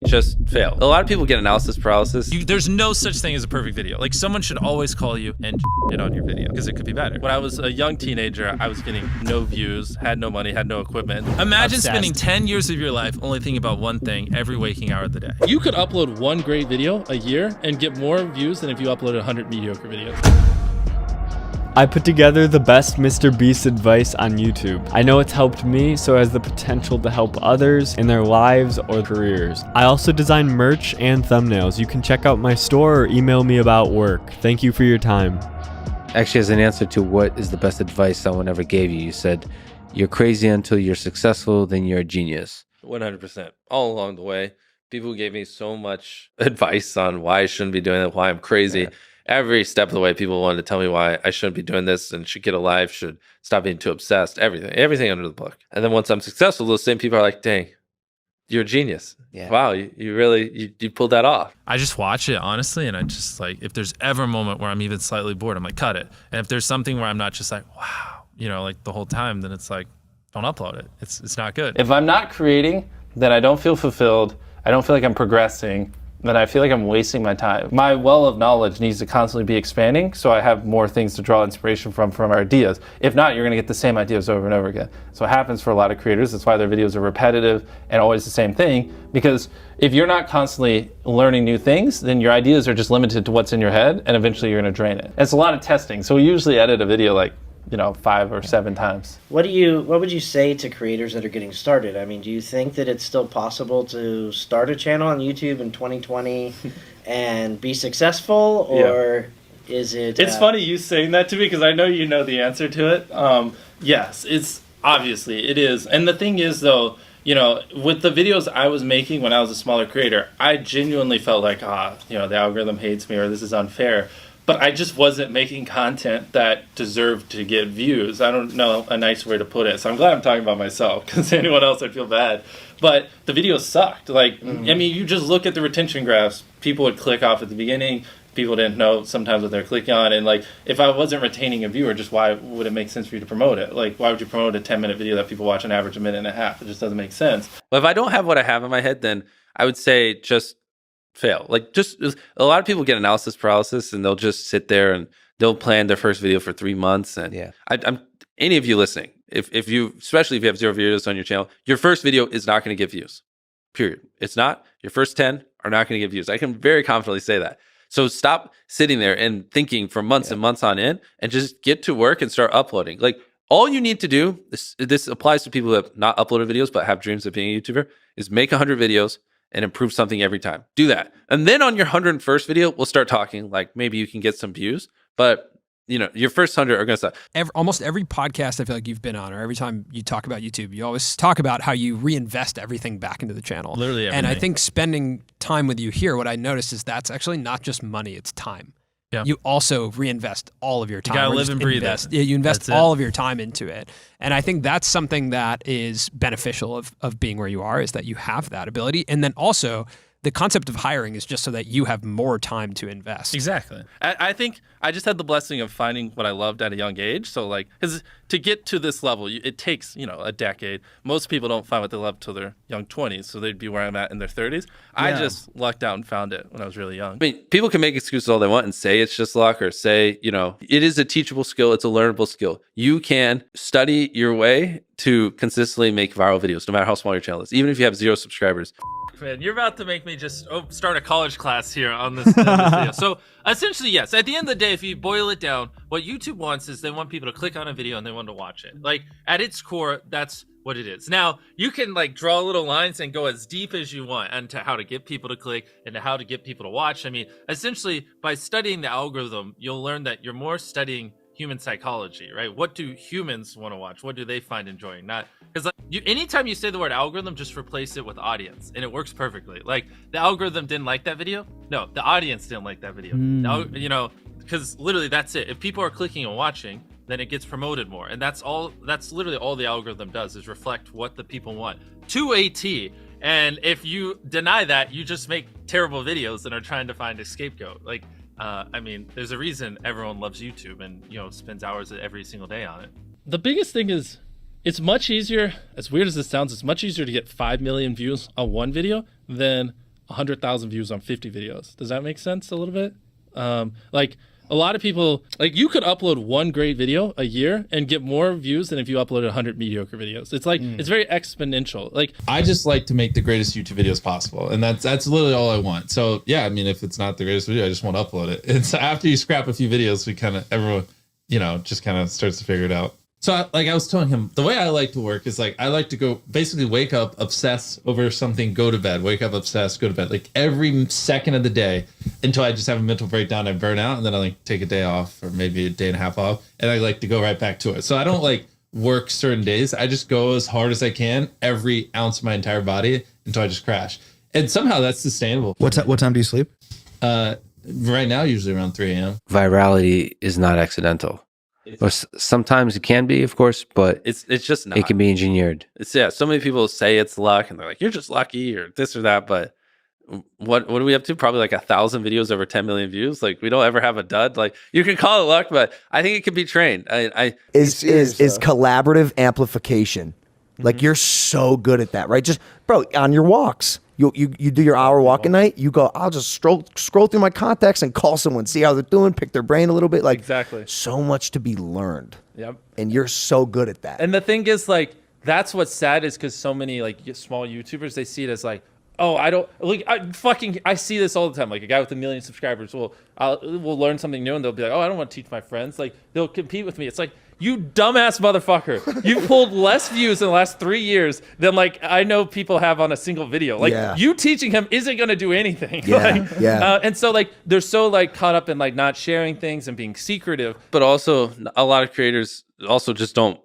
just fail. A lot of people get analysis paralysis. There's no such thing as a perfect video. Like, someone should always call you and it on your video because it could be better. When I was a young teenager, I was getting no views, had no money, had no equipment. Imagine spending 10 years of your life only thinking about one thing every waking hour of the day. You could upload one great video a year and get more views than if you uploaded 100 mediocre videos. I put together the best Mrbeast advice on YouTube. I know it's helped me, so it has the potential to help others in their lives or careers. I also design merch and thumbnails. You can check out my store or email me about work. Thank you for your time. Actually, as an answer to what is the best advice someone ever gave you, you said, you're crazy until you're successful, then you're a genius. 100%. All along the way, people gave me so much advice on why I shouldn't be doing it, why I'm crazy. Yeah. Every step of the way, people wanted to tell me why I shouldn't be doing this and should get a life, should stop being too obsessed, everything under the book. And then once I'm successful, those same people are like, dang, you're a genius. Yeah. Wow, you really pulled that off. I just watch it, honestly, and I just like, if there's ever a moment where I'm even slightly bored, I'm like, cut it. And if there's something where I'm not just like, wow, you know, like the whole time, then it's like, don't upload it. It's not good. If I'm not creating, then I don't feel fulfilled. I don't feel like I'm progressing. Then I feel like I'm wasting my time. My well of knowledge needs to constantly be expanding so I have more things to draw inspiration from our ideas. If not, you're gonna get the same ideas over and over again. So it happens for a lot of creators. That's why their videos are repetitive and always the same thing, because if you're not constantly learning new things, then your ideas are just limited to what's in your head, and eventually you're gonna drain it. It's a lot of testing. So we usually edit a video like, 5 or 7 times. What would you say to creators that are getting started? I mean, do you think that it's still possible to start a channel on YouTube in 2020 and be successful, or is it... It's funny you saying that to me because I know you know the answer to it. Yes, it's obviously, it is. And the thing is, though, with the videos I was making when I was a smaller creator, I genuinely felt like, the algorithm hates me or this is unfair. But I just wasn't making content that deserved to get views. I don't know a nice way to put it. So I'm glad I'm talking about myself, because anyone else I'd feel bad. But the videos sucked. Like, I mean, you just look at the retention graphs. People would click off at the beginning. People didn't know sometimes what they're clicking on. And like, if I wasn't retaining a viewer, just why would it make sense for you to promote it? Like, why would you promote a 10-minute video that people watch on average a minute and a half? It just doesn't make sense. Well, if I don't have what I have in my head, then I would say just fail. Like, just a lot of people get analysis paralysis and they'll just sit there and they'll plan their first video for 3 months. And I'm any of you listening, if you, especially if you have 0 videos on your channel, your first video is not going to get views, period. It's not. Your first 10 are not going to get views. I can very confidently say that. So stop sitting there and thinking for months and months on end, and just get to work and start uploading. Like, all you need to do, this applies to people who have not uploaded videos but have dreams of being a YouTuber, is make 100 videos and improve something every time. Do that. And then on your 101st video, we'll start talking, like, maybe you can get some views, but your first 100 are going to suck. Almost every podcast I feel like you've been on, or every time you talk about YouTube, you always talk about how you reinvest everything back into the channel. Literally everything. And I think spending time with you here, what I noticed is that's actually not just money, it's time. Yeah. You also reinvest all of your time. You gotta live and breathe it. Yeah, you invest all of your time into it. And I think that's something that is beneficial of being where you are, is that you have that ability. And then also, the concept of hiring is just so that you have more time to invest. Exactly. I think I just had the blessing of finding what I loved at a young age. So like, because to get to this level, it takes, a decade. Most people don't find what they love till their young 20s. So they'd be where I'm at in their 30s. Yeah. I just lucked out and found it when I was really young. I mean, people can make excuses all they want and say it's just luck, or say, it is a teachable skill. It's a learnable skill. You can study your way to consistently make viral videos, no matter how small your channel is, even if you have 0 subscribers. Man, you're about to make me just start a college class here on this video. So essentially, yes, at the end of the day, if you boil it down, what YouTube wants is they want people to click on a video and they want to watch it. Like, at its core, that's what it is. Now, you can like draw little lines and go as deep as you want into how to get people to click and to how to get people to watch. I mean, essentially, by studying the algorithm, you'll learn that you're more studying human psychology, right? What do humans want to watch? What do they find enjoying? Not because anytime you say the word algorithm, just replace it with audience, and it works perfectly. Like, the algorithm didn't like that video. No, the audience didn't like that video. Because literally that's it. If people are clicking and watching, then it gets promoted more, and that's all. That's literally all the algorithm does, is reflect what the people want to a T. And if you deny that, you just make terrible videos and are trying to find a scapegoat. Like, I mean, there's a reason everyone loves YouTube and, spends hours every single day on it. The biggest thing is, it's much easier, as weird as this sounds, it's much easier to get 5 million views on one video than 100,000 views on 50 videos. Does that make sense a little bit? Like a lot of people, like you could upload one great video a year and get more views than if you uploaded 100 mediocre videos. It's like, it's very exponential. Like I just like to make the greatest YouTube videos possible. And that's literally all I want. So yeah, I mean, if it's not the greatest video, I just want to upload it. And so after you scrap a few videos, we kind of, everyone, you know, just kind of starts to figure it out. So I was telling him, the way I like to work is like, I like to go basically wake up, obsess over something, go to bed, wake up, obsess, go to bed, like every second of the day until I just have a mental breakdown, I burn out, and then I like take a day off or maybe a day and a half off. And I like to go right back to it. So I don't like work certain days. I just go as hard as I can, every ounce of my entire body until I just crash. And somehow that's sustainable. What time do you sleep? Right now, usually around 3 a.m. Virality is not accidental. Or sometimes it can be, of course, but It's just not. it can be engineered. It's so many people say it's luck, and they're like, "You're just lucky," or this or that. But what are we up to? Probably like 1,000 videos over 10 million views. Like we don't ever have a dud. Like you can call it luck, but I think it can be trained. Is collaborative amplification. Like you're so good at that, right? Just bro, on your walks, you do your hour walk a night. You go, I'll just scroll through my contacts and call someone, see how they're doing, pick their brain a little bit. Like Exactly. so much to be learned. Yep. And you're so good at that. And the thing is, like, that's what's sad is because so many like small YouTubers, they see it as like, oh, I don't like. I see this all the time. Like a guy with 1 million subscribers will learn something new and they'll be like, oh, I don't want to teach my friends. Like they'll compete with me. It's like, you dumbass motherfucker. You pulled less views in the last 3 years than like I know people have on a single video. Like you teaching him isn't going to do anything. And so like they're so like caught up in like not sharing things and being secretive. But also a lot of creators also just don't,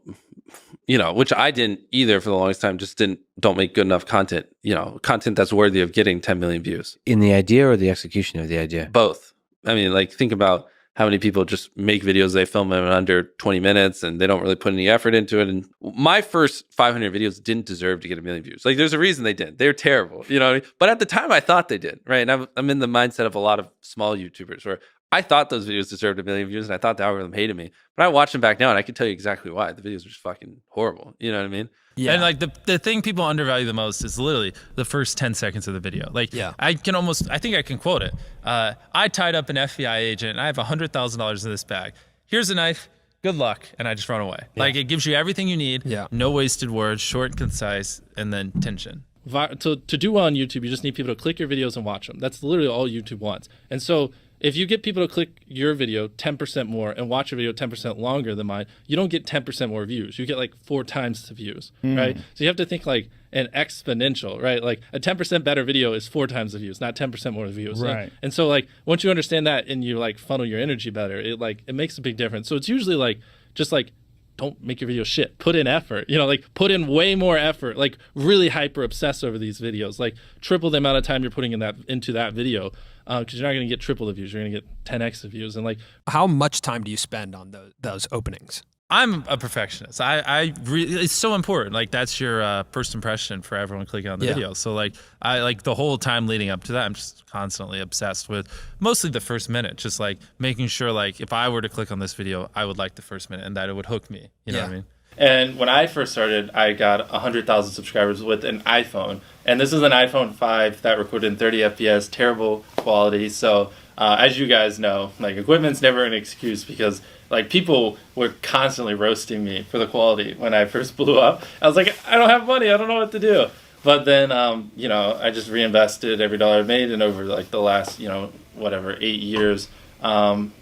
you know, which I didn't either for the longest time, just don't make good enough content, you know, content that's worthy of getting 10 million views. In the idea or the execution of the idea? Both. I mean, like think about how many people just make videos, they film them in under 20 minutes and they don't really put any effort into it. And my first 500 videos didn't deserve to get 1 million views. Like there's a reason they didn't. They're terrible, you know what I mean? But at the time I thought they did, right? And I'm in the mindset of a lot of small YouTubers where I thought those videos deserved 1 million views and I thought the algorithm hated me. But I watch them back now and I can tell you exactly why. The videos are just fucking horrible. You know what I mean? Yeah. And like the thing people undervalue the most is literally the first 10 seconds of the video. Like I think I can quote it. I tied up an FBI agent and I have $100,000 in this bag. Here's a knife. Good luck. And I just run away. Like it gives you everything you need. No wasted words, short and concise, and then tension. To do well on YouTube, you just need people to click your videos and watch them. That's literally all YouTube wants. And so if you get people to click your video 10% more and watch your video 10% longer than mine, you don't get 10% more views. You get like 4 times the views, right? So you have to think like an exponential, right? Like a 10% better video is 4 times the views, not 10% more views. Right. And so like once you understand that and you like funnel your energy better, it makes a big difference. So it's usually like just like don't make your video shit. Put in effort, you know, like put in way more effort, like really hyper obsess over these videos, like triple the amount of time you're putting into that video. Because you're not going to get triple the views, you're going to get 10x the views. And like, how much time do you spend on those openings? I'm a perfectionist. It's so important. Like that's your first impression for everyone clicking on the video. So like I like the whole time leading up to that, I'm just constantly obsessed with mostly the first minute, just like making sure like if I were to click on this video, I would like the first minute and that it would hook me. You know what I mean? And when I first started, I got 100,000 subscribers with an iPhone. And this is an iPhone 5 that recorded in 30 FPS, terrible quality. So as you guys know, like equipment's never an excuse because like people were constantly roasting me for the quality when I first blew up. I was like, I don't have money. I don't know what to do. But then, you know, I just reinvested every dollar I made. And over like the last, 8 years,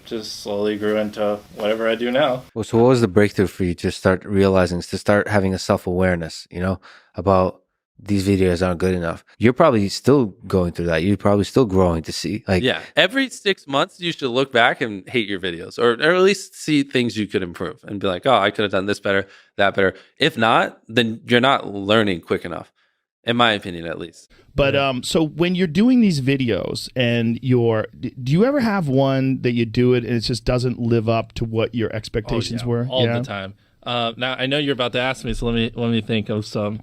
just slowly grew into whatever I do now. Well, so what was the breakthrough for you to start realizing, to start having a self-awareness, about these videos aren't good enough? You're probably still going through that. You're probably still growing to see. Like, yeah, every 6 months you should look back and hate your videos, or at least see things you could improve and be like, oh, I could have done this better, that better. If not, then you're not learning quick enough, in my opinion, at least. But so when you're doing these videos and do you ever have one that you do it and it just doesn't live up to what your expectations were? All the time. Now I know you're about to ask me, so let me think of some.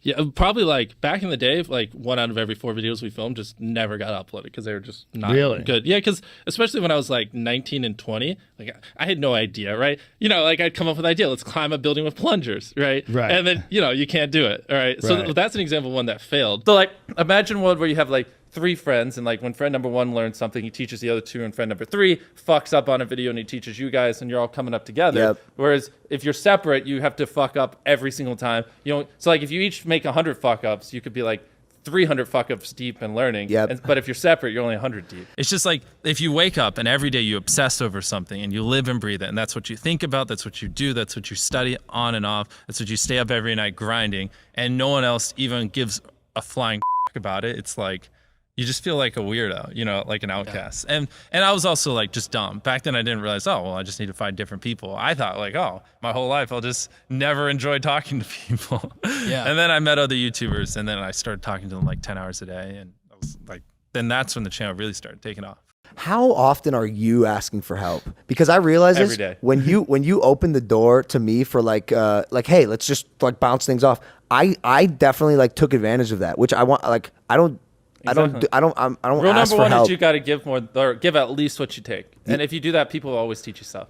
Yeah, probably like back in the day, like 1 out of every 4 videos we filmed just never got uploaded because they were just not Really? good. Yeah, because especially when I was like 19 and 20, like I had no idea, right? You know, like I'd come up with an idea, let's climb a building with plungers, right? Right. And then, you know, you can't do it, all right? So Right. that's an example of one that failed. So like, imagine one where you have like 3 friends, and like when friend number 1 learns something, he teaches the other 2, and friend number 3 fucks up on a video and he teaches you guys, and you're all coming up together. Yep. Whereas if you're separate, you have to fuck up every single time. You know, so like if you each make 100 fuck ups, you could be like 300 fuck ups deep and learning. Yep. But if you're separate, you're only 100 deep. It's just like if you wake up and every day you obsess over something and you live and breathe it, and that's what you think about, that's what you do, that's what you study on and off, that's what you stay up every night grinding, and no one else even gives a flying about it. It's like you just feel like a weirdo, you know, like an outcast. And I was also like just dumb. Back then I didn't realize, oh, well, I just need to find different people. I thought like, oh, my whole life I'll just never enjoy talking to people. Yeah. And then I met other YouTubers, and then I started talking to them like 10 hours a day. And I was like, then that's when the channel really started taking off. How often are you asking for help? Because I realize Every this, day. when you open the door to me for like hey, let's just like bounce things off. I definitely like took advantage of that, which I want. Like I don't Exactly. I don't Rule ask number for 1 help. is you got to give more, or give at least what you take. And if you do that, people will always teach you stuff.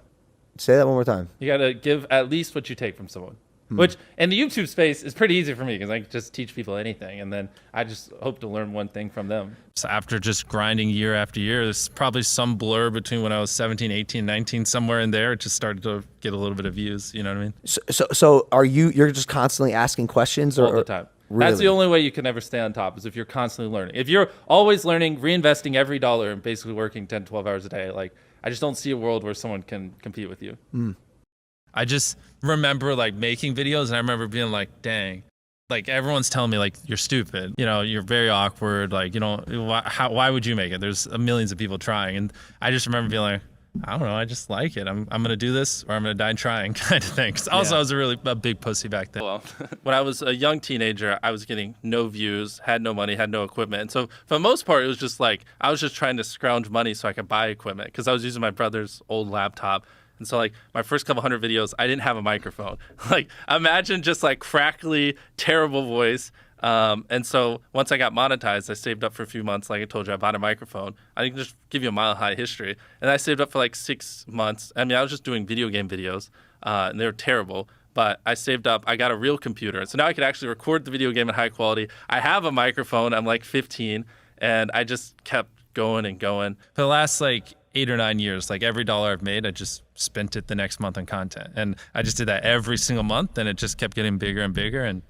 Say that one more time. You got to give at least what you take from someone. Which in the YouTube space is pretty easy for me because I can just teach people anything, and then I just hope to learn one thing from them. So after just grinding year after year, there's probably some blur between when I was 17, 18, 19, somewhere in there. It just started to get a little bit of views. You know what I mean? So are you're just constantly asking questions All the time. Really? That's the only way you can ever stay on top, is if you're constantly learning. If you're always learning, reinvesting every dollar, and basically working 10, 12 hours a day, like I just don't see a world where someone can compete with you. I just remember like making videos, and I remember being like, dang, like everyone's telling me like, you're stupid, you know, you're very awkward, like, you know, why would you make it? There's millions of people trying. And I just remember being like, I don't know, I just like it. I'm gonna do this or I'm gonna die trying, kind of thing. 'Cause also I was a big pussy back then. Well, when I was a young teenager, I was getting no views, had no money, had no equipment. And so for the most part, it was just like, I was just trying to scrounge money so I could buy equipment, because I was using my brother's old laptop. And so like my first couple hundred videos, I didn't have a microphone. Like imagine just like crackly, terrible voice. And so once I got monetized, I saved up for a few months. Like I told you, I bought a microphone. I can just give you a mile high history. And I saved up for like 6 months. I mean, I was just doing video game videos, and they were terrible. But I saved up. I got a real computer. So now I could actually record the video game in high quality. I have a microphone. I'm like 15. And I just kept going and going. For the last like 8 or 9 years, like every dollar I've made, I just spent it the next month on content. And I just did that every single month, and it just kept getting bigger and bigger. And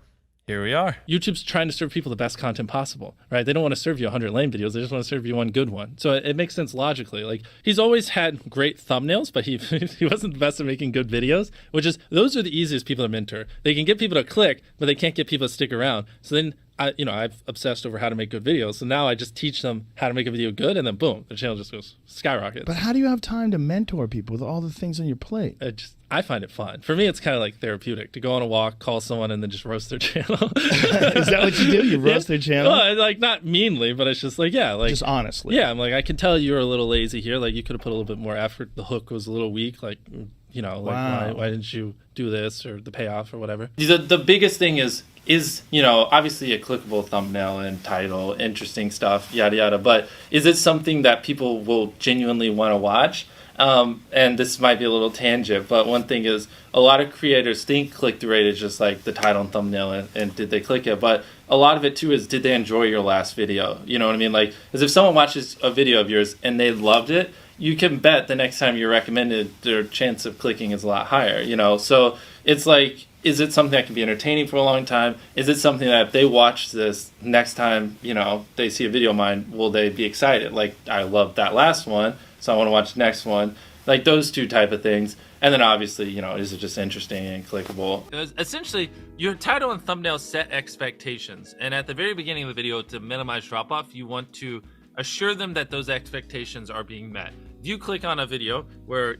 here we are. YouTube's trying to serve people the best content possible, right? They don't want to serve you 100 lame videos. They just want to serve you one good one. So it makes sense logically. Like he's always had great thumbnails, but he wasn't the best at making good videos, which is, those are the easiest people to mentor. They can get people to click, but they can't get people to stick around. So then I've obsessed over how to make good videos. So now I just teach them how to make a video good, and then boom, the channel just goes skyrockets. But how do you have time to mentor people with all the things on your plate? I find it fun. For me, it's kind of like therapeutic to go on a walk, call someone, and then just roast their channel. Is that what you do? You roast their channel? Well, like not meanly, but it's just like, yeah, like just honestly. Yeah, I'm like, I can tell you were a little lazy here. Like you could have put a little bit more effort. The hook was a little weak. Like, like Wow. why didn't you do this, or the payoff or whatever? The biggest thing is obviously a clickable thumbnail and title, interesting stuff, yada yada. But is it something that people will genuinely want to watch? And this might be a little tangent, but one thing is, a lot of creators think click-through rate is just like the title and thumbnail and did they click it, but a lot of it too is, did they enjoy your last video? You know what I mean? Like, because if someone watches a video of yours and they loved it, you can bet the next time you're recommended, their chance of clicking is a lot higher, So it's like, is it something that can be entertaining for a long time? Is it something that if they watch this next time, they see a video of mine, will they be excited? Like, I loved that last one, so I want to watch the next one. Like those two type of things. And then obviously, is it just interesting and clickable? Essentially, your title and thumbnail set expectations. And at the very beginning of the video, to minimize drop-off, you want to assure them that those expectations are being met. If you click on a video where,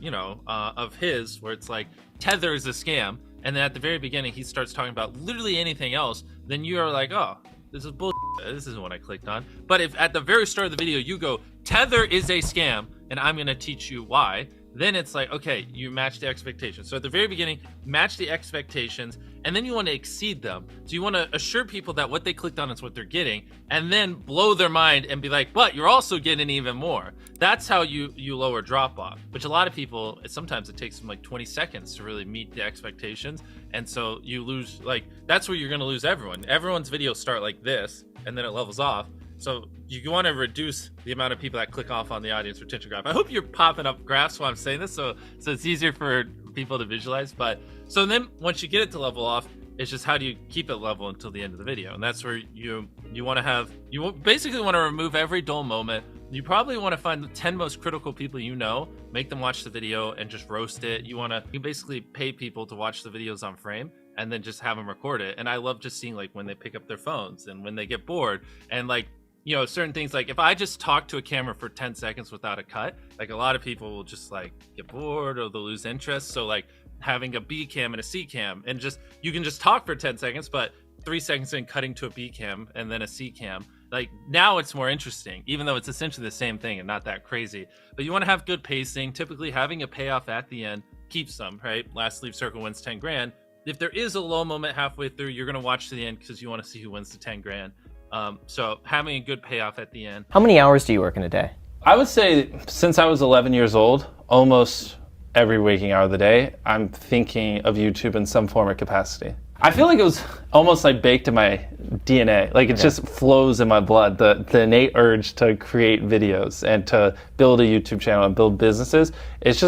of his, where it's like, Tether is a scam, and then at the very beginning, he starts talking about literally anything else, then you are like, oh, this is bullshit. This isn't what I clicked on. But if at the very start of the video, you go, Tether is a scam, and I'm going to teach you why, then it's like, okay, you match the expectations. So at the very beginning, match the expectations, and then you want to exceed them. So you want to assure people that what they clicked on is what they're getting, and then blow their mind and be like, but you're also getting even more. That's how you lower drop off, which a lot of people, sometimes it takes them like 20 seconds to really meet the expectations. And so you lose, like, that's where you're going to lose everyone. Everyone's videos start like this, and then it levels off. So you want to reduce the amount of people that click off on the audience retention graph. I hope you're popping up graphs while I'm saying this, so it's easier for people to visualize. But so then once you get it to level off, it's just how do you keep it level until the end of the video? And that's where you want to have, basically want to remove every dull moment. You probably want to find the 10 most critical people you know, make them watch the video and just roast it. You basically pay people to watch the videos on frame and then just have them record it. And I love just seeing like when they pick up their phones and when they get bored and like, you know, certain things, like if I just talk to a camera for 10 seconds without a cut, like a lot of people will just like get bored or they'll lose interest. So like having a B cam and a C cam, and just, you can just talk for 10 seconds, but 3 seconds in cutting to a B cam and then a C cam, like now it's more interesting, even though it's essentially the same thing and not that crazy. But you want to have good pacing. Typically having a payoff at the end keeps them, right? Last leave circle wins 10 grand. If there is a low moment halfway through, you're going to watch to the end because you want to see who wins the 10 grand. So having a good payoff at the end. How many hours do you work in a day? I would say since I was 11 years old, almost every waking hour of the day, I'm thinking of YouTube in some form or capacity. I feel like it was almost like baked in my DNA. Like it just flows in my blood, the innate urge to create videos and to build a YouTube channel and build businesses. That's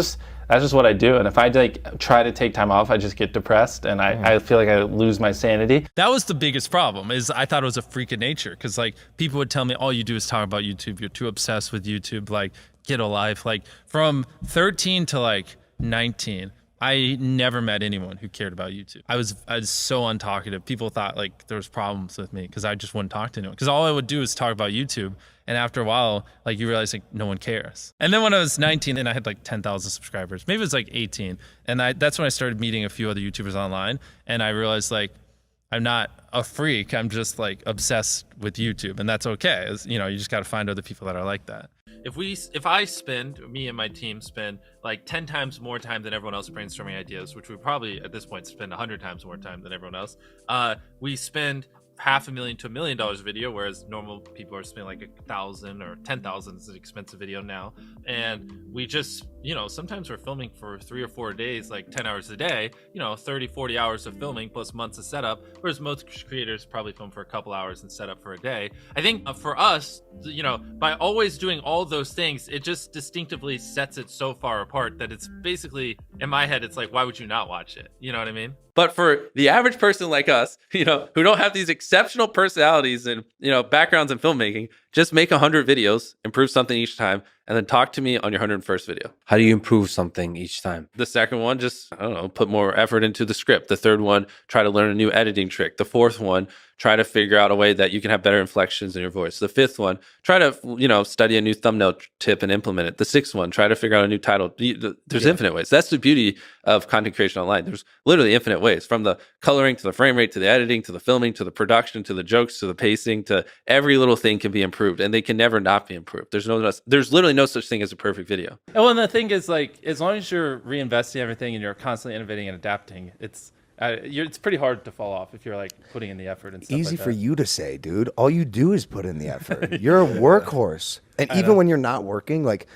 just what I do. And if I like try to take time off, I just get depressed and I feel like I lose my sanity. That was the biggest problem, is I thought it was a freak of nature. Cause like people would tell me, all you do is talk about YouTube. You're too obsessed with YouTube. Like get a life. Like from 13 to like 19, I never met anyone who cared about YouTube. I was so untalkative. People thought like there was problems with me because I just wouldn't talk to anyone. Because all I would do is talk about YouTube. And after a while, like you realize like no one cares. And then when I was 19 and I had like 10,000 subscribers, maybe it was like 18. And that's when I started meeting a few other YouTubers online. And I realized like, I'm not a freak. I'm just like obsessed with YouTube, and that's okay. You know, you just got to find other people that are like that. Me and my team spend like 10 times more time than everyone else brainstorming ideas, which we probably at this point spend 100 times more time than everyone else. We spend $500,000 to $1 million a video, whereas normal people are spending like 1,000 or 10,000 is an expensive video now. And we just, you know, sometimes we're filming for 3 or 4 days, like 10 hours a day, you know, 30, 40 hours of filming plus months of setup, whereas most creators probably film for a couple hours and set up for a day. I think for us, you know, by always doing all those things, it just distinctively sets it so far apart that it's basically, in my head, it's like, why would you not watch it? You know what I mean? But for the average person like us, you know, who don't have these exceptional personalities and, you know, backgrounds in filmmaking, just make 100 videos, improve something each time, and then talk to me on your 101st video. How do you improve something each time? The second one, just, I don't know, put more effort into the script. The third one, try to learn a new editing trick. The fourth one, try to figure out a way that you can have better inflections in your voice. The fifth one, try to, you know, study a new thumbnail tip and implement it. The sixth one, try to figure out a new title. There's infinite ways. That's the beauty of content creation online. There's literally infinite ways, from the coloring to the frame rate to the editing to the filming to the production to the jokes to the pacing, to every little thing can be improved, and they can never not be improved. There's literally no such thing as a perfect video. Well, and the thing is, like, as long as you're reinvesting everything and you're constantly innovating and adapting, it's pretty hard to fall off if you're like putting in the effort and stuff. Easy like for that. you to say, dude. All you do is put in the effort. You're a workhorse. And even when you're not working, like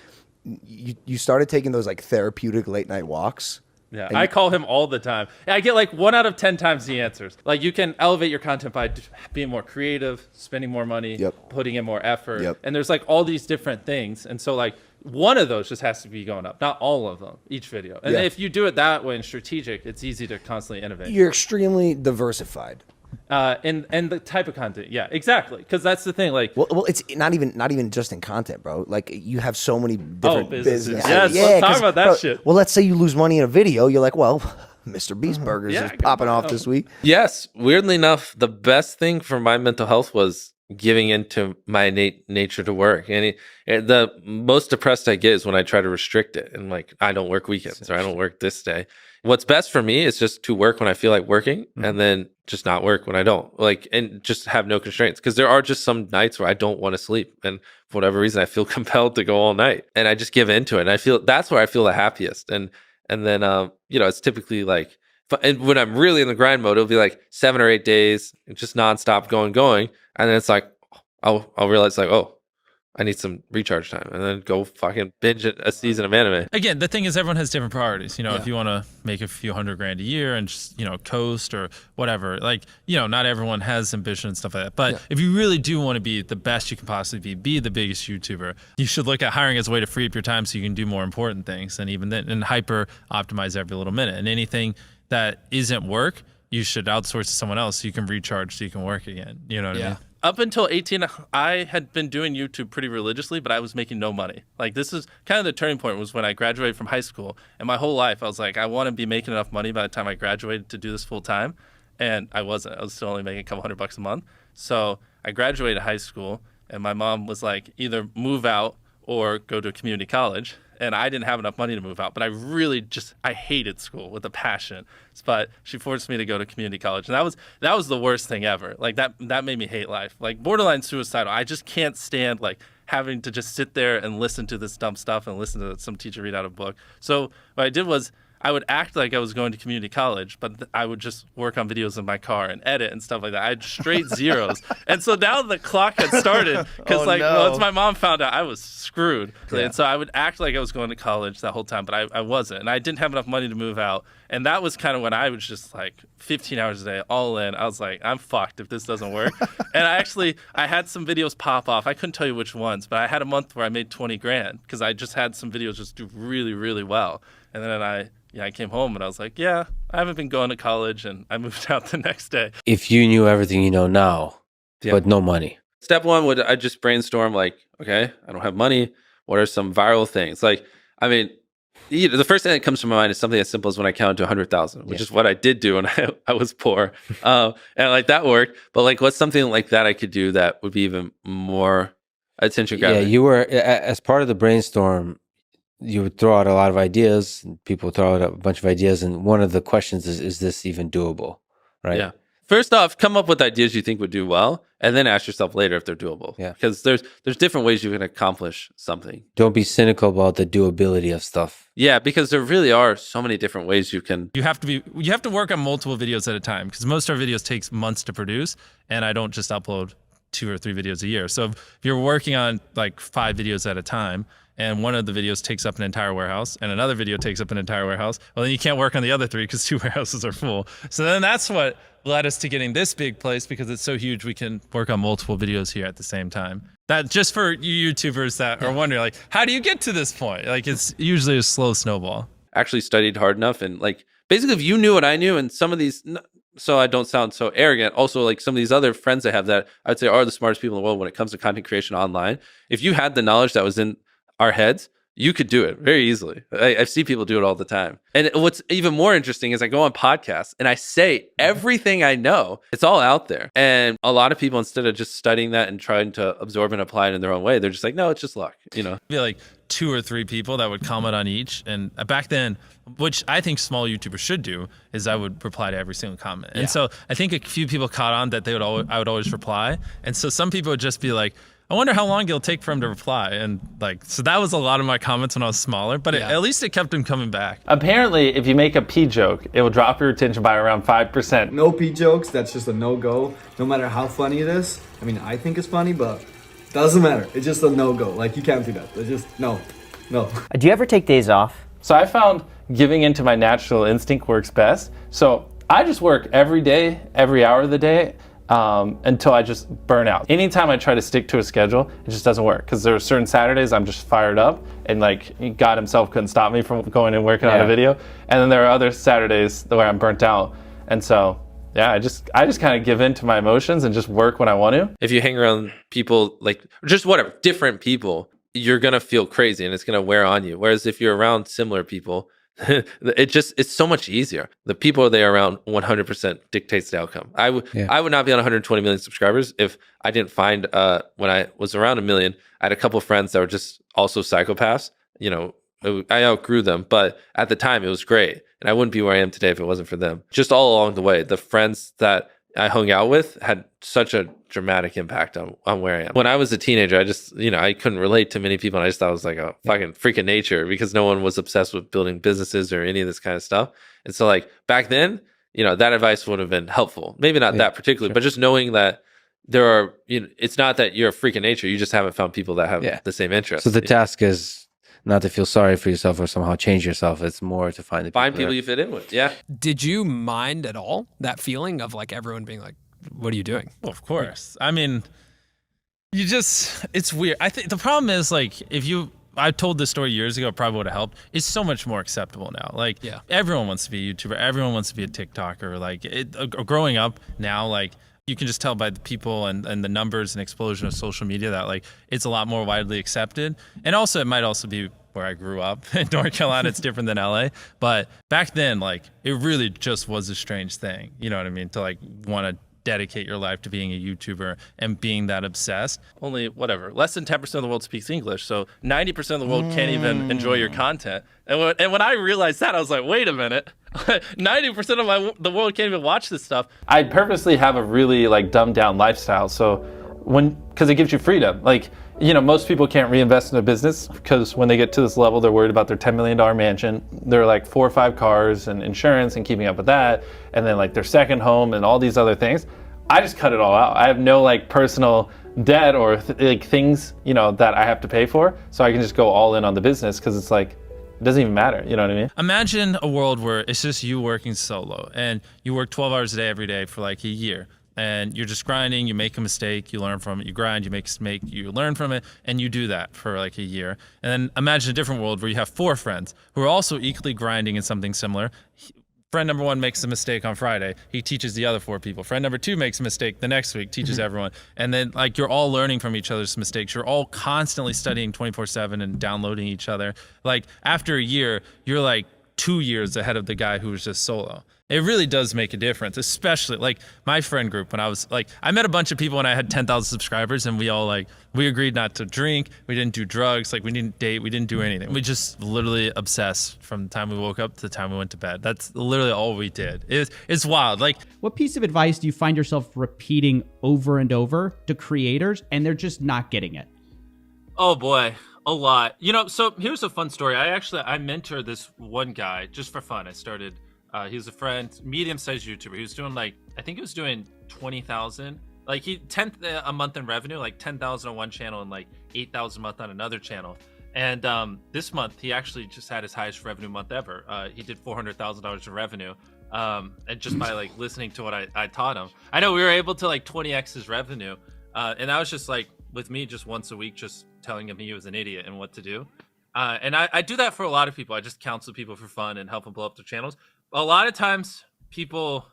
you started taking those like therapeutic late night walks. Yeah, I call him all the time. I get like 1 out of 10 times the answers. Like, you can elevate your content by being more creative, spending more money, putting in more effort. And there's like all these different things. And so like one of those just has to be going up, not all of them, each video. And if you do it that way and strategic, it's easy to constantly innovate. You're extremely diversified. And the type of content, yeah, exactly, because that's the thing. Like, well, it's not even just in content, bro. Like, you have so many different businesses. Yes, let's talk about that shit. Well, let's say you lose money in a video. You're like, well, Mrbeast burgers is popping off this week. Yes, weirdly enough, the best thing for my mental health was giving into my innate nature to work. And the most depressed I get is when I try to restrict it and like I don't work weekends or I don't work this day. What's best for me is just to work when I feel like working and then just not work when I don't, like, and just have no constraints, because there are just some nights where I don't want to sleep, and for whatever reason I feel compelled to go all night, and I just give into it, and I feel that's where I feel the happiest. And then it's typically like, and when I'm really in the grind mode, it'll be like 7 or 8 days, just nonstop going, and then it's like I'll realize like, oh, I need some recharge time, and then go fucking binge a season of anime. Again, the thing is, everyone has different priorities. If you want to make a few $100,000 a year and just, coast or whatever, like, not everyone has ambition and stuff like that. But if you really do want to be the best you can possibly be the biggest YouTuber, you should look at hiring as a way to free up your time so you can do more important things, and even then, and hyper optimize every little minute. And anything that isn't work, you should outsource to someone else so you can recharge, so you can work again. You know what I mean? Up until 18, I had been doing YouTube pretty religiously, but I was making no money. Like, this is kind of the turning point, was when I graduated from high school. And my whole life, I was like, I want to be making enough money by the time I graduated to do this full time. And I wasn't. I was still only making a couple $100 a month. So I graduated high school, and my mom was like, either move out or go to a community college. And I didn't have enough money to move out, but I hated school with a passion. But she forced me to go to community college, and that was the worst thing ever. Like, that made me hate life, like borderline suicidal. I just can't stand like having to just sit there and listen to this dumb stuff and listen to some teacher read out a book. So what I did was, I would act like I was going to community college, but I would just work on videos in my car and edit and stuff like that. I had straight zeros. And so now the clock had started, because once my mom found out, I was screwed. Yeah. And so I would act like I was going to college that whole time, but I wasn't. And I didn't have enough money to move out. And that was kind of when I was just like 15 hours a day, all in. I was like, I'm fucked if this doesn't work. And I had some videos pop off. I couldn't tell you which ones, but I had a month where I made 20 grand because I just had some videos just do really, really well. And then I came home and I was like, I haven't been going to college, and I moved out the next day. If you knew everything you know now, but no money. Step one would, I just brainstorm like, okay, I don't have money. What are some viral things? Like, I mean, the first thing that comes to my mind is something as simple as when I counted to 100,000, which is what I did do when I was poor. And like that worked. But like, what's something like that I could do that would be even more attention grabbing? Yeah, you were, as part of the brainstorm, you would throw out a lot of ideas, and people throw out a bunch of ideas. And one of the questions is this even doable? Right? Yeah. First off, come up with ideas you think would do well, and then ask yourself later if they're doable. Yeah. There's different ways you can accomplish something. Don't be cynical about the doability of stuff. Yeah, because there really are so many different ways you can. You have to work on multiple videos at a time, because most of our videos takes months to produce, and I don't just upload 2 or 3 videos a year. So if you're working on like 5 videos at a time, and one of the videos takes up an entire warehouse, and another video takes up an entire warehouse, well, then you can't work on the other 3 because 2 warehouses are full. So then that's what led us to getting this big place, because it's so huge we can work on multiple videos here at the same time. That just for you YouTubers that are wondering, like, how do you get to this point? Like, it's usually a slow snowball. Actually studied hard enough, and like, basically if you knew what I knew, and some of these, so I don't sound so arrogant, also like some of these other friends I have that I would say are the smartest people in the world when it comes to content creation online, if you had the knowledge that was in our heads, you could do it very easily. I see people do it all the time. And what's even more interesting is I go on podcasts and I say everything I know. It's all out there. And a lot of people, instead of just studying that and trying to absorb and apply it in their own way, they're just like, no, it's just luck, Be like 2 or 3 people that would comment on each. And back then, which I think small YouTubers should do, is I would reply to every single comment. And so I think a few people caught on that I would always reply. And so some people would just be like, I wonder how long it'll take for him to reply. And like, so that was a lot of my comments when I was smaller, but at least it kept him coming back. Apparently, if you make a pee joke, it will drop your retention by around 5%. No pee jokes, that's just a no-go. No matter how funny it is. I mean, I think it's funny, but doesn't matter. It's just a no-go. Like, you can't do that. It's just, no. Do you ever take days off? So I found giving into my natural instinct works best. So I just work every day, every hour of the day, until I just burn out. Anytime I try to stick to a schedule, it just doesn't work, because there are certain Saturdays I'm just fired up, and like God himself couldn't stop me from going and working on a video. And then there are other Saturdays where I'm burnt out. And so I just kind of give in to my emotions and just work when I want to. If you hang around people, like just whatever, different people, you're going to feel crazy and it's going to wear on you. Whereas if you're around similar people, it's so much easier. The people they are around 100% dictates the outcome. I would not be on 120 million subscribers if I didn't find when I was around 1 million, I had a couple friends that were just also psychopaths. You know, I outgrew them, but at the time it was great. And I wouldn't be where I am today if it wasn't for them. Just all along the way, the friends that I hung out with had such a dramatic impact on where I am. When I was a teenager, I just, I couldn't relate to many people. And I just thought it was like a fucking freak of nature because no one was obsessed with building businesses or any of this kind of stuff. And so like back then, that advice would have been helpful. Maybe not that particularly, but just knowing that there are, it's not that you're a freak of nature. You just haven't found people that have the same interests. So the task is not to feel sorry for yourself or somehow change yourself. It's more to find people you fit in with. Yeah. Did you mind at all that feeling of like everyone being like, what are you doing? Well, of course. I mean, it's weird. I think the problem is like, I told this story years ago, it probably would have helped. It's so much more acceptable now. Like everyone wants to be a YouTuber. Everyone wants to be a TikToker. Like growing up now, like, you can just tell by the people and the numbers and explosion of social media that like it's a lot more widely accepted. And also it might also be where I grew up in North Carolina. It's different than LA. But back then, like it really just was a strange thing. You know what I mean? To like want to dedicate your life to being a YouTuber and being that obsessed. Only less than 10% of the world speaks English, so 90% of the world can't even enjoy your content. And when I realized that, I was like, wait a minute, 90% of the world can't even watch this stuff. I purposely have a really like dumbed down lifestyle, so because it gives you freedom. Like, most people can't reinvest in a business because when they get to this level, they're worried about their $10 million mansion. They're like 4 or 5 cars and insurance and keeping up with that. And then like their second home and all these other things. I just cut it all out. I have no like personal debt or things, that I have to pay for. So I can just go all in on the business because it's like, it doesn't even matter. You know what I mean? Imagine a world where it's just you working solo and you work 12 hours a day every day for like a year. And you're just grinding, you make a mistake, you learn from it, you grind, you make a mistake, you learn from it, and you do that for like a year. And then imagine a different world where you have 4 friends who are also equally grinding in something similar. Friend number 1 makes a mistake on Friday, he teaches the other 4 people. Friend number 2 makes a mistake the next week, teaches everyone. And then like you're all learning from each other's mistakes. You're all constantly studying 24/7 and downloading each other. Like after a year, you're like 2 years ahead of the guy who was just solo. It really does make a difference, especially like my friend group when I was like, I met a bunch of people when I had 10,000 subscribers and we all like, we agreed not to drink. We didn't do drugs. Like we didn't date. We didn't do anything. We just literally obsessed from the time we woke up to the time we went to bed. That's literally all we did. It's wild. Like, what piece of advice do you find yourself repeating over and over to creators and they're just not getting it? Oh boy. A lot. So here's a fun story. I mentored this one guy just for fun. I started, he was a friend, medium-sized YouTuber. He was doing I think he was doing 20,000. Like 10th a month in revenue, like 10,000 on one channel and like 8,000 a month on another channel. And this month he actually just had his highest revenue month ever. He did $400,000 in revenue. And just by like listening to what I taught him. I know we were able to like 20x his revenue. And that was just like with me just once a week, just telling him he was an idiot and what to do. And I do that for a lot of people. I just counsel people for fun and help them blow up their channels. A lot of times people,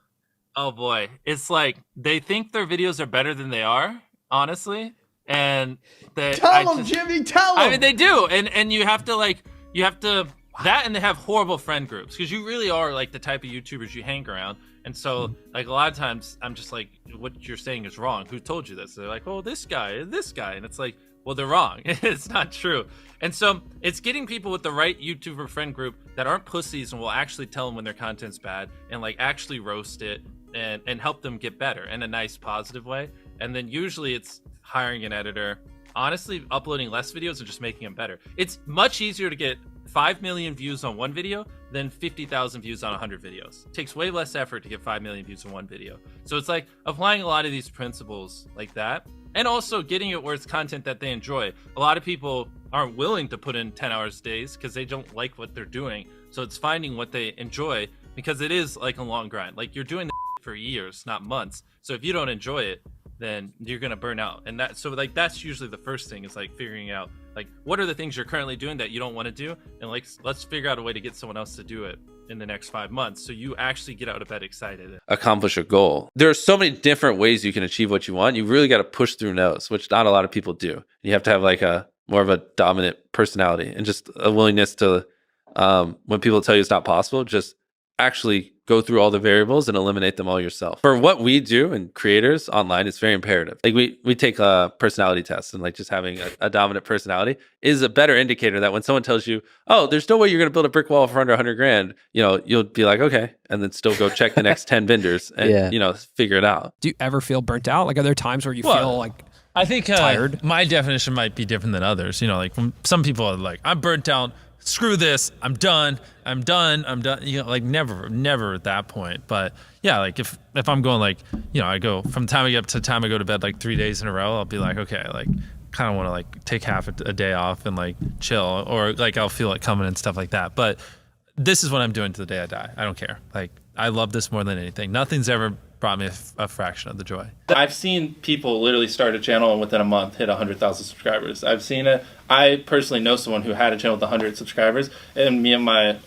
oh boy, it's like they think their videos are better than they are, honestly. And tell them, Jimmy, tell them. I mean, they do. And you have to that, and they have horrible friend groups because you really are like the type of YouTubers you hang around. And so like a lot of times I'm just like, what you're saying is wrong. Who told you this? They're like, oh, this guy. And it's like, well, they're wrong. It's not true. And so it's getting people with the right YouTuber friend group that aren't pussies and will actually tell them when their content's bad and like actually roast it and help them get better in a nice positive way. And then usually it's hiring an editor, honestly uploading less videos and just making them better. It's much easier to get 5 million views on one video than 50,000 views on 100 videos. It takes way less effort to get 5 million views on one video. So it's like applying a lot of these principles like that, and also getting it where it's content that they enjoy. A lot of people aren't willing to put in 10 hours days because they don't like what they're doing. So it's finding what they enjoy, because it is like a long grind. Like you're doing this for years, not months. So if you don't enjoy it, then you're gonna burn out. And that's usually the first thing, is like figuring out like what are the things you're currently doing that you don't want to do, and like let's figure out a way to get someone else to do it in the next 5 months so you actually get out of bed excited. Accomplish a goal. There are so many different ways you can achieve what you want. You really got to push through no's, which not a lot of people do. You have to have like a more of a dominant personality and just a willingness to when people tell you it's not possible, just actually go through all the variables and eliminate them all yourself. For what we do and creators online, it's very imperative. Like we take a personality test, and like just having a dominant personality is a better indicator that when someone tells you, oh, there's no way you're going to build a brick wall for under 100 grand, you know, you'll be like, okay, and then still go check the next 10 vendors and, you know, figure it out. Do you ever feel burnt out? Like, are there times where you feel like I think tired? My definition might be different than others. You know, like when some people are like, I'm burnt out. Screw this. I'm done. I'm done. You know, like never at that point. But yeah, like if I'm going like, you know, I go from the time I get up to the time I go to bed like 3 days in a row, I'll be like, okay, like kind of want to like take half a day off and like chill, or like I'll feel it coming and stuff like that. But this is what I'm doing to the day I die. I don't care. Like I love this more than anything. Nothing's ever brought me a fraction of the joy. I've seen people literally start a channel and within a month hit 100,000 subscribers. I've seen it. I personally know someone who had a channel with 100 subscribers, and me and my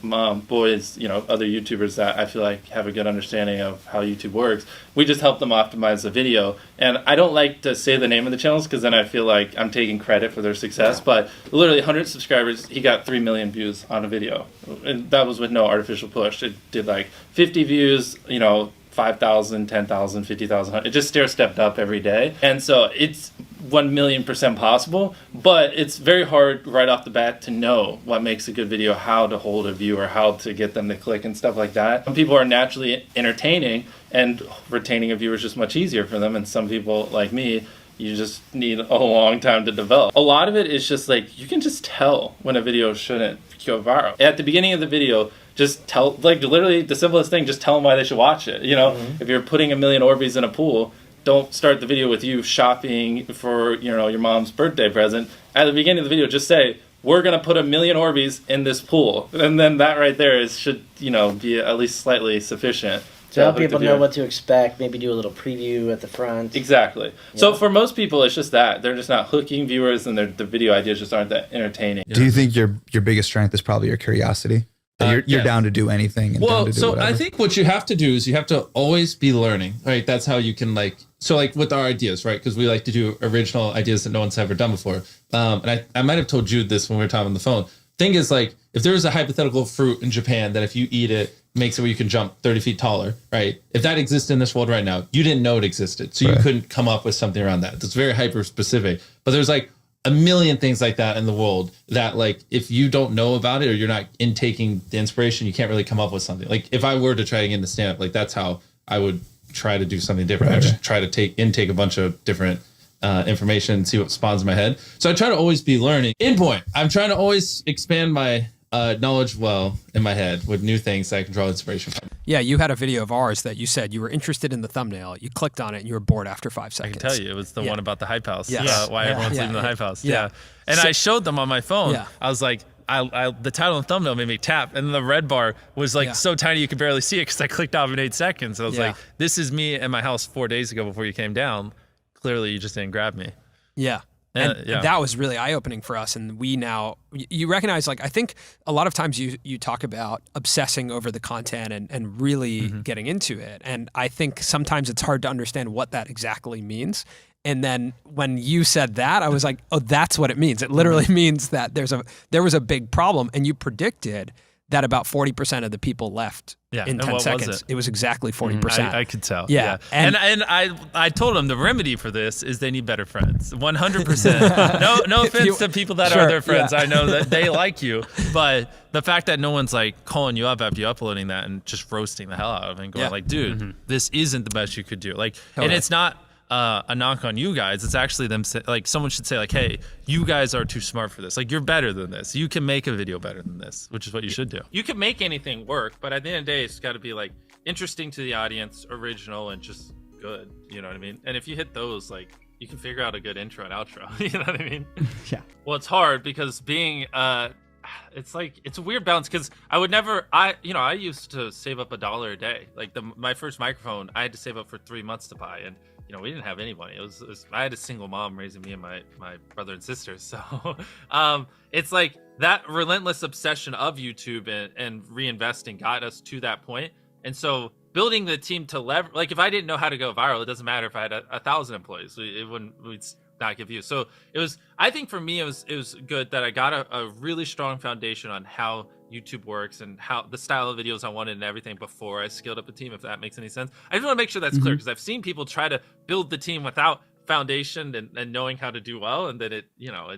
boys, you know, other YouTubers that I feel like have a good understanding of how YouTube works, we just help them optimize the video. And I don't like to say the name of the channels because then I feel like I'm taking credit for their success, but literally 100 subscribers, he got 3 million views on a video. And that was with no artificial push. It did like 50 views, you know, 5,000, 10,000, 50,000. It just stair-stepped up every day. And so it's 1,000,000% possible, but it's very hard right off the bat to know what makes a good video, how to hold a viewer, how to get them to click and stuff like that. Some people are naturally entertaining, and retaining a viewer is just much easier for them. And some people, like me, you just need a long time to develop. A lot of it is just like, you can just tell when a video shouldn't go viral. At the beginning of the video, just tell, like literally the simplest thing, just tell them why they should watch it. You know, if you're putting 1,000,000 Orbeez in a pool, don't start the video with you shopping for, you know, your mom's birthday present. At the beginning of the video, just say, we're going to put 1,000,000 Orbeez in this pool. And then that right there should, you know, be at least slightly sufficient. To help people know what to expect, maybe do a little preview at the front. Exactly. Yeah. So for most people, it's just that. They're just not hooking viewers, and the video ideas just aren't that entertaining. Do you think your biggest strength is probably your curiosity? You're down to do anything. And down to do so whatever. I think what you have to do is you have to always be learning, right? That's how you can like, so like with our ideas, right? Because we like to do original ideas that no one's ever done before. And I might have told Jude this when we were talking on the phone. Thing is, like, if there was a hypothetical fruit in Japan that if you eat it, makes it where you can jump 30 feet taller, right? If that exists in this world right now, you didn't know it existed. So you couldn't come up with something around that. That's very hyper specific. But there's like a million things like that in the world that, like, if you don't know about it or you're not intaking the inspiration, you can't really come up with something. Like if I were to try to get into stand-up, like that's how I would try to do something different. I just try to intake a bunch of different information and see what spawns in my head. So I try to always be learning. In point, I'm trying to always expand my knowledge well in my head with new things that I can draw inspiration from. Yeah, you had a video of ours that you said you were interested in the thumbnail. You clicked on it and you were bored after 5 seconds. I can tell you, it was the one about the hype house. Yes. Why everyone's leaving the hype house. Yeah. And I showed them on my phone. I was like, the title and thumbnail made me tap, and the red bar was like so tiny you could barely see it because I clicked off in 8 seconds. I was like, this is me at my house 4 days ago before you came down. Clearly, you just didn't grab me. Yeah. And that was really eye-opening for us. And we now, you recognize, like, I think a lot of times you talk about obsessing over the content and really getting into it. And I think sometimes it's hard to understand what that exactly means. And then when you said that, I was like, oh, that's what it means. It literally means that there was a big problem, and you predicted that about 40% of the people left in 10 seconds. It was exactly 40%. I could tell. Yeah. And I told them the remedy for this is they need better friends. 100%. No offense to people that are their friends. I know that they like you, but the fact that no one's like calling you up after you uploading that and just roasting the hell out of it and going like, dude, this isn't the best you could do. Like, and it's not a knock on you guys. It's actually them like, someone should say like, hey, you guys are too smart for this. Like, you're better than this. You can make a video better than this, which is what you should do. You can make anything work, but at the end of the day, it's got to be like interesting to the audience, original, and just good. You know what I mean? And if you hit those, like, you can figure out a good intro and outro. You know what I mean? Yeah. Well, it's hard because being it's like, it's a weird balance because I used to save up $1 a day. Like my first microphone, I had to save up for 3 months to buy, and we didn't have any money. It was I had a single mom raising me and my brother and sister. So it's like that relentless obsession of YouTube and reinvesting got us to that point. And so building the team to leverage, like if I didn't know how to go viral, it doesn't matter if I had 1,000 employees. We'd not give you. So I think for me, it was good that I got a really strong foundation on how YouTube works and how the style of videos I wanted and everything before I scaled up a team, if that makes any sense. I just want to make sure that's clear, because I've seen people try to build the team without foundation and knowing how to do well, and then it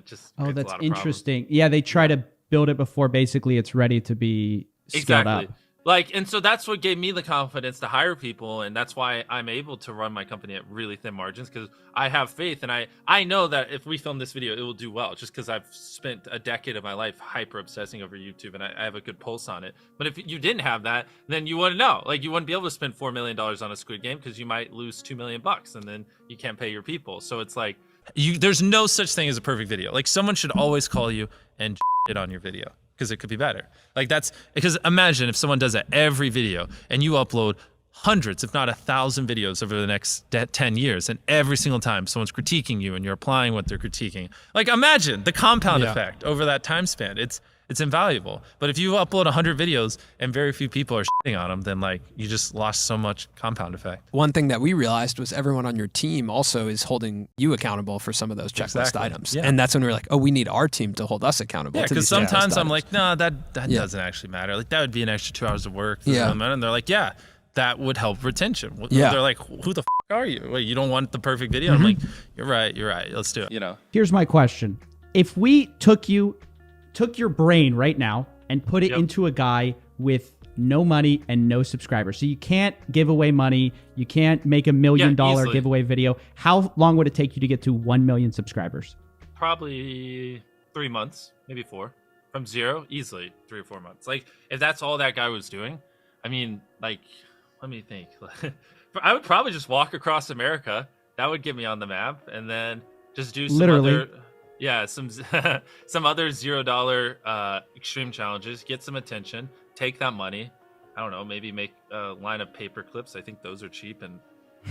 just Oh, creates that's a lot of interesting. Yeah, they try to build it before basically it's ready to be scaled up. Like, and so that's what gave me the confidence to hire people, and that's why I'm able to run my company at really thin margins, because I have faith, and I know that if we film this video, it will do well, just because I've spent a decade of my life hyper obsessing over YouTube, and I have a good pulse on it. But if you didn't have that, then you wouldn't know. Like, you wouldn't be able to spend $4 million on a Squid Game, because you might lose $2 million, and then you can't pay your people. So it's like, there's no such thing as a perfect video. Like, someone should always call you and shit on your video, because it could be better. Like, that's because imagine if someone does that every video and you upload hundreds, if not 1,000 videos over the next 10 years, and every single time someone's critiquing you and you're applying what they're critiquing. Like, imagine the compound effect over that time span. It's invaluable. But if you upload 100 videos and very few people are shitting on them, then like you just lost so much compound effect. One thing that we realized was everyone on your team also is holding you accountable for some of those checklist items. Yeah. And that's when we were like, oh, we need our team to hold us accountable. Yeah, to because these checklist sometimes I'm items. like, no, that doesn't actually matter. Like, that would be an extra 2 hours of work. Yeah. And they're like, yeah, that would help retention. Yeah. They're like, who the are you? Wait, you don't want the perfect video? I'm like, you're right. Let's do it. Here's my question. If we took your brain right now and put it into a guy with no money and no subscribers, so you can't give away money, you can't make $1 million giveaway video, how long would it take you to get to 1 million subscribers? probably 3 months, maybe 4. From 0, easily 3 or 4 months. Like, if that's all that guy was doing, I mean, like, let me think. I would probably just walk across America. That would get me on the map, and then just do some other, some other $0 extreme challenges. Get some attention. Take that money. I don't know. Maybe make a line of paper clips. I think those are cheap, and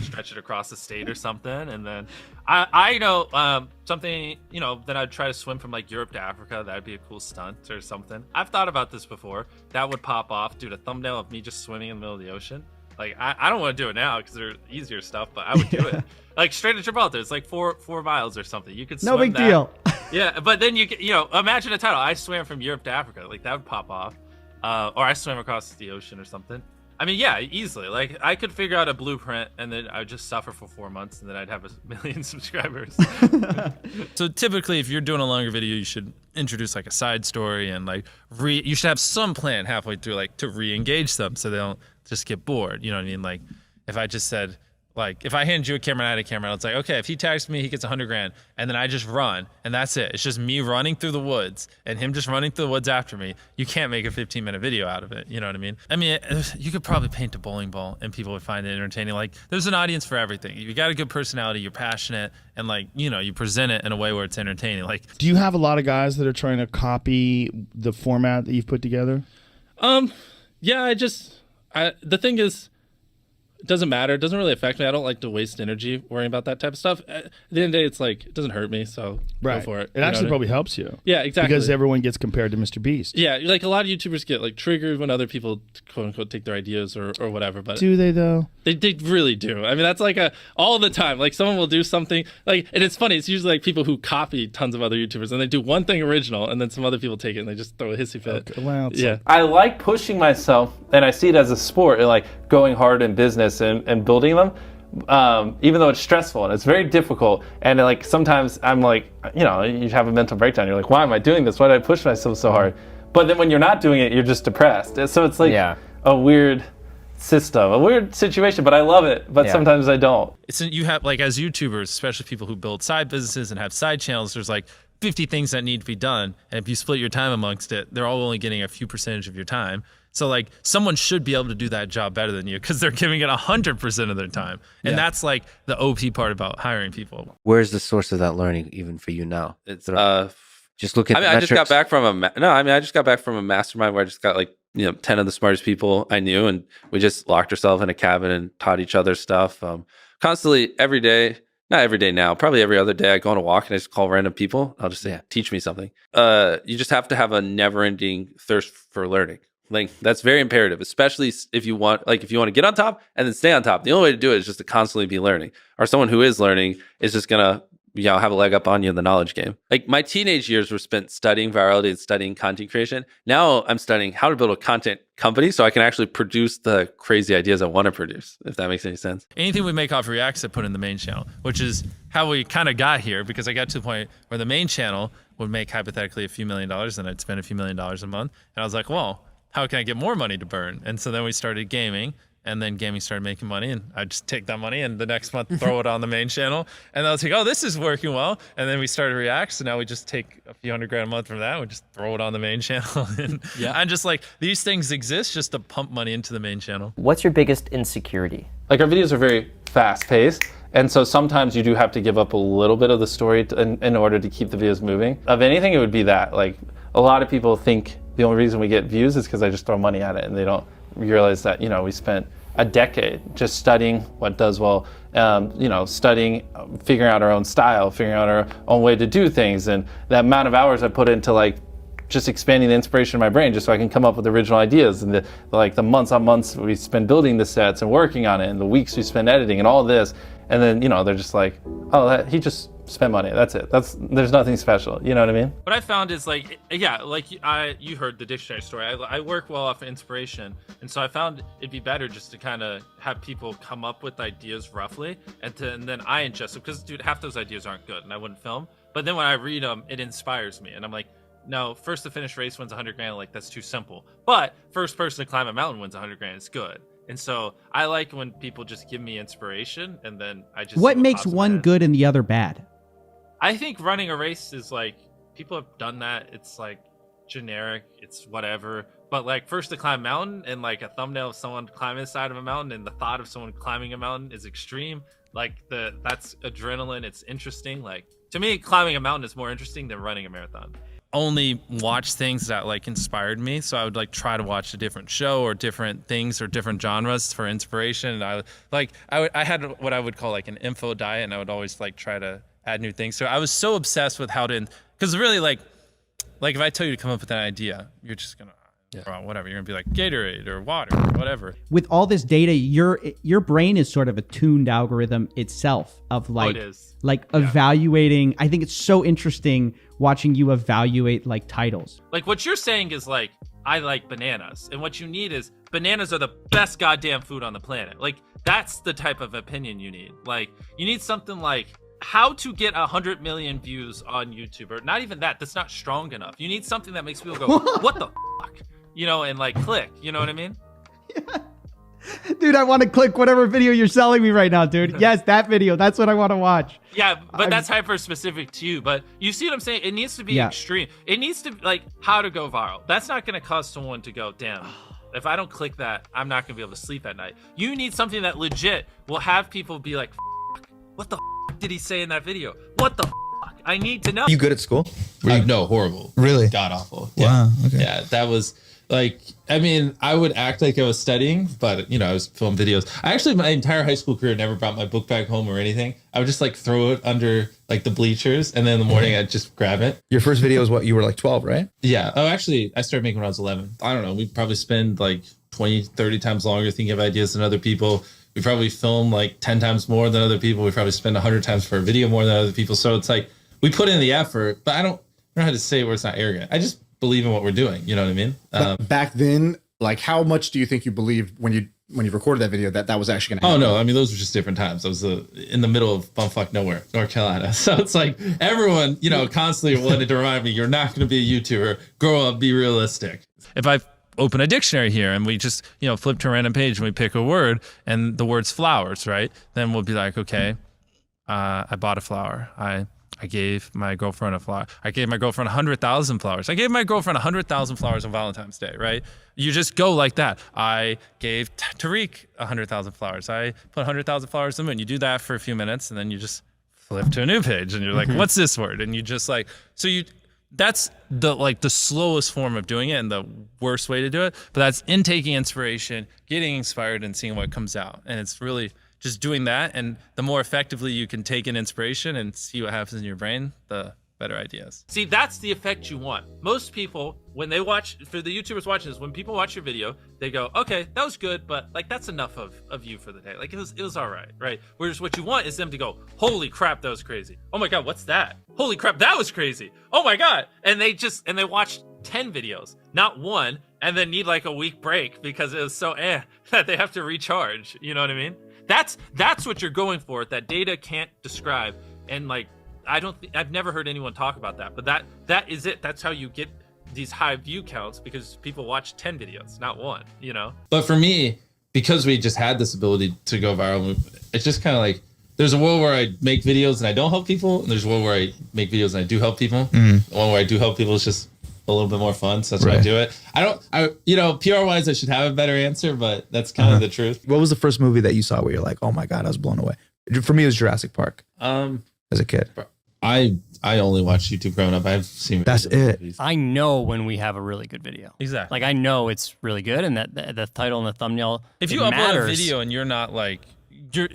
stretch it across the state or something. And then I know something. Then I'd try to swim from like Europe to Africa. That'd be a cool stunt or something. I've thought about this before. That would pop off. Dude, a thumbnail of me just swimming in the middle of the ocean. Like, I don't want to do it now because they're easier stuff, but I would do it. Like, straight to Gibraltar, it's like 4 miles or something. You could swim no big that. deal. Yeah, but then imagine a title. I swam from Europe to Africa. Like, that would pop off. Or I swam across the ocean or something. I mean, yeah, easily. Like, I could figure out a blueprint, and then I would just suffer for 4 months, and then I'd have 1 million subscribers. So typically, if you're doing a longer video, you should introduce like a side story, and like you should have some plan halfway through, like to re-engage them so they don't just get bored. You know what I mean? Like, if I just said, like, if I hand you a camera and I had a camera, it's like, okay, if he tags me, he gets 100 grand, and then I just run, and that's it. It's just me running through the woods and him just running through the woods after me. You can't make a 15-minute video out of it. You know what I mean? I mean, you could probably paint a bowling ball and people would find it entertaining. Like, there's an audience for everything. You got a good personality, you're passionate, and like, you present it in a way where it's entertaining. Like, do you have a lot of guys that are trying to copy the format that you've put together? Yeah, the thing is, it doesn't matter. It doesn't really affect me. I don't like to waste energy worrying about that type of stuff. At the end of the day, it's like, it doesn't hurt me, so go for it. It actually probably helps you. Yeah, exactly. Because everyone gets compared to Mrbeast. Yeah, like a lot of YouTubers get like triggered when other people quote unquote take their ideas or whatever. But do they though? They really do. I mean, that's like all the time. Like, someone will do something like, and it's funny. It's usually like people who copy tons of other YouTubers, and they do one thing original, and then some other people take it and they just throw a hissy fit. Okay, well, yeah. I like pushing myself, and I see it as a sport, and like going hard in business and building them, even though it's stressful and it's very difficult. And like sometimes I'm like, you have a mental breakdown. You're like, why am I doing this? Why did I push myself so hard? But then when you're not doing it, you're just depressed. So it's like a weird system, a weird situation, but I love it. But sometimes I don't. you have, like, as YouTubers, especially people who build side businesses and have side channels, there's like 50 things that need to be done. And if you split your time amongst it, they're all only getting a few percentage of your time. So like, someone should be able to do that job better than you because they're giving it 100% of their time. And that's like the OP part about hiring people. Where's the source of that learning even for you now? It's just look at I just got back from I just got back from a mastermind where I just got like 10 of the smartest people I knew, and we just locked ourselves in a cabin and taught each other stuff constantly every day. Not every day now, probably every other day. I go on a walk and I just call random people. I'll just say, teach me something. You just have to have a never-ending thirst for learning. Like, that's very imperative, especially if you want to get on top and then stay on top. The only way to do it is just to constantly be learning. Or someone who is learning is just gonna have a leg up on you in the knowledge game. Like my teenage years were spent studying virality and studying content creation. Now I'm studying how to build a content company so I can actually produce the crazy ideas I want to produce, if that makes any sense. Anything we make off Reacts, I put in the main channel, which is how we kind of got here, because I got to the point where the main channel would make hypothetically a few $1 million, and I'd spend a few $1 million a month. And I was like, well, how can I get more money to burn? And so then we started gaming. And then gaming started making money, and I just take that money and the next month throw it on the main channel. And I was like, oh, this is working well. And then we started React, so now we just take a few $100,000 a month from that, and we just throw it on the main channel. And I'm just like, these things exist just to pump money into the main channel. What's your biggest insecurity? Like our videos are very fast paced. And so sometimes you do have to give up a little bit of the story in order to keep the videos moving. Of anything, it would be that. Like a lot of people think the only reason we get views is because I just throw money at it, and they don't realize that, we spent a decade just studying what does well, studying, figuring out our own style, figuring out our own way to do things. And the amount of hours I put into like just expanding the inspiration in my brain just so I can come up with original ideas, and the months on months we spend building the sets and working on it, and the weeks we spend editing and all this. And then, they're just like, oh, he just spent money. That's it. There's nothing special. You know what I mean? What I found is you heard the dictionary story. I work well off of inspiration. And so I found it'd be better just to kind of have people come up with ideas roughly, and then I ingest them. Because, dude, half those ideas aren't good and I wouldn't film. But then when I read them, it inspires me. And I'm like, no, first to finish race wins $100,000. Like, that's too simple. But first person to climb a mountain wins $100,000. It's good. And so I like when people just give me inspiration, and then I just... What makes one good and the other bad? I think running a race is like, people have done that. It's like generic. It's whatever. But like first to climb a mountain, and like a thumbnail of someone climbing the side of a mountain, and the thought of someone climbing a mountain is extreme. Like that's adrenaline. It's interesting. Like to me, climbing a mountain is more interesting than running a marathon. Only watch things that like inspired me, so I would like try to watch a different show or different things or different genres for inspiration. And I had what I would call like an info diet, and I would always like try to add new things. So I was so obsessed with how to, because really like if I tell you to come up with an idea, you're just gonna whatever, you're gonna be like Gatorade or water or whatever. With all this data, your brain is sort of a tuned algorithm itself of like evaluating. I think it's so interesting watching you evaluate like titles. Like what you're saying is like, I like bananas, and what you need is bananas are the best goddamn food on the planet. Like that's the type of opinion you need. Like you need something like how to get 100 million views on YouTube, or not even that. That's not strong enough. You need something that makes people go, what the fuck? And like click. You know what I mean? Yeah. Dude, I want to click whatever video you're selling me right now, dude. Yes, that video. That's what I want to watch. Yeah, but that's hyper specific to you. But you see what I'm saying? It needs to be extreme. It needs to like how to go viral. That's not going to cause someone to go, damn, if I don't click that, I'm not going to be able to sleep at night. You need something that legit will have people be like, what the did he say in that video? What the I need to know. You good at school? No, horrible. Really? God awful. Wow. Okay. Yeah, that was like, I mean, I would act like I was studying, but I was filming videos. My entire high school career never brought my book back home or anything. I would just like throw it under like the bleachers, and then in the morning I'd just grab it. Your first video was what? You were like 12, right? Yeah. Oh, actually, I started making when I was 11. I don't know. We'd probably spend like 20, 30 times longer thinking of ideas than other people. We probably film like 10 times more than other people. We probably spend 100 times for a video more than other people. So it's like we put in the effort, but I don't know how to say it where it's not arrogant. I just believe in what we're doing. You know what I mean? Back then, like how much do you think you believed when you recorded that video that was actually going to happen? Oh no, I mean those were just different times. I was in the middle of bumfuck nowhere, North Carolina. So it's like everyone, constantly wanted to remind me, you're not going to be a YouTuber. Grow up, be realistic. If I open a dictionary here and we just, flip to a random page and we pick a word and the word's flowers, right? Then we'll be like, okay, I bought a flower. I gave my girlfriend a flower. I gave my girlfriend 100,000 flowers. I gave my girlfriend 100,000 flowers on Valentine's Day, right? You just go like that. I gave Tariq 100,000 flowers. I put 100,000 flowers in the moon. You do that for a few minutes and then you just flip to a new page and you're like, what's this word? And you just like, that's the slowest form of doing it and the worst way to do it. But that's in taking inspiration, getting inspired and seeing what comes out. And it's really just doing that. And the more effectively you can take in inspiration and see what happens in your brain, the better ideas. See, that's the effect you want. Most people, when they watch, for the YouTubers watching this, when people watch your video, they go, okay, that was good, but like that's enough of you for the day. Like it was all right, right? Whereas what you want is them to go, holy crap, that was crazy. Oh my God, what's that? Holy crap, that was crazy. Oh my God. And they watch 10 videos, not one, and then need like a week break because it was so that they have to recharge. You know what I mean? That's what you're going for. That data can't describe. And like, I've never heard anyone talk about that, but that is it. That's how you get these high view counts, because people watch 10 videos, not one, you know? But for me, because we just had this ability to go viral, it's just kind of like, there's a world where I make videos and I don't help people, and there's a world where I make videos and I do help people. The one where I do help people is just a little bit more fun, so that's why I do it. PR wise, I should have a better answer, but that's kind of the truth. What was the first movie that you saw where you're like, oh my God, I was blown away? For me, it was Jurassic Park. As a kid. I only watched YouTube growing up. I've seen that's it. Movies. I know when we have a really good video. Exactly. Like I know it's really good, and that the title and the thumbnail. If you upload a video and you're not like you're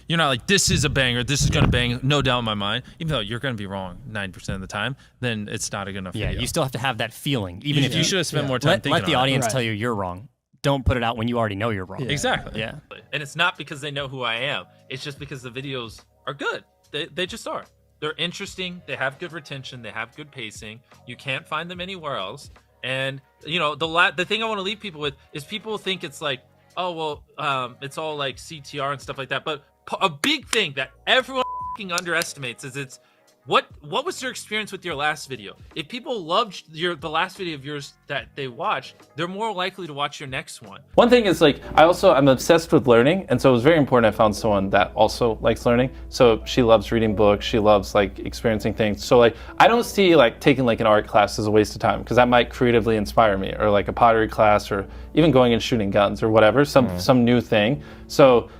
not like, this is a banger, this is gonna bang, no doubt in my mind, even though you're gonna be wrong 90% of the time, then it's not a good enough video. You still have to have that feeling, even if you should have spent more time thinking let the on audience it. tell you you're wrong. Don't put it out when you already know you're wrong. Exactly. Yeah. And it's not because they know who I am. It's just because the videos are good. They just are. They're interesting. They have good retention. They have good pacing. You can't find them anywhere else. And you know, the thing I want to leave people with is, people think it's like, oh well, it's all like CTR and stuff like that. But a big thing that everyone underestimates is it's what was your experience with your last video? If people loved the last video of yours that they watched, they're more likely to watch your next one. One thing is, like, I'm obsessed with learning, and so it was very important I found someone that also likes learning. So she loves reading books, she loves like experiencing things. So like, I don't see like taking like an art class as a waste of time, because that might creatively inspire me, or like a pottery class, or even going and shooting guns or whatever, some new thing. So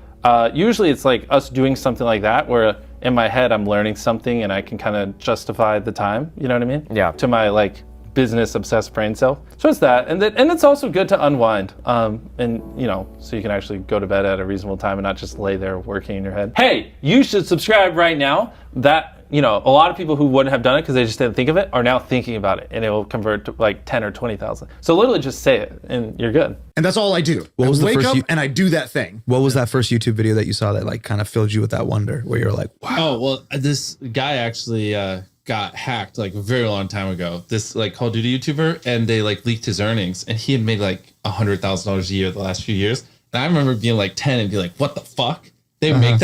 usually it's like us doing something like that where in my head I'm learning something and I can kind of justify the time, you know what I mean? Yeah. To my like business obsessed brain self. So it's that, and it's also good to unwind, and you know, so you can actually go to bed at a reasonable time and not just lay there working in your head. Hey, you should subscribe right now. That, you know, a lot of people who wouldn't have done it because they just didn't think of it are now thinking about it, and it will convert to like 10 or 20,000. So literally just say it and you're good. And that's all I do. What was I wake the first up and I do that thing. What was that first YouTube video that you saw that like kind of filled you with that wonder, where you're like, wow? Oh, well, this guy actually got hacked like a very long time ago. This like Call of Duty YouTuber, and they like leaked his earnings, and he had made like $100,000 a year the last few years. And I remember being like 10 and be like, what the fuck? They make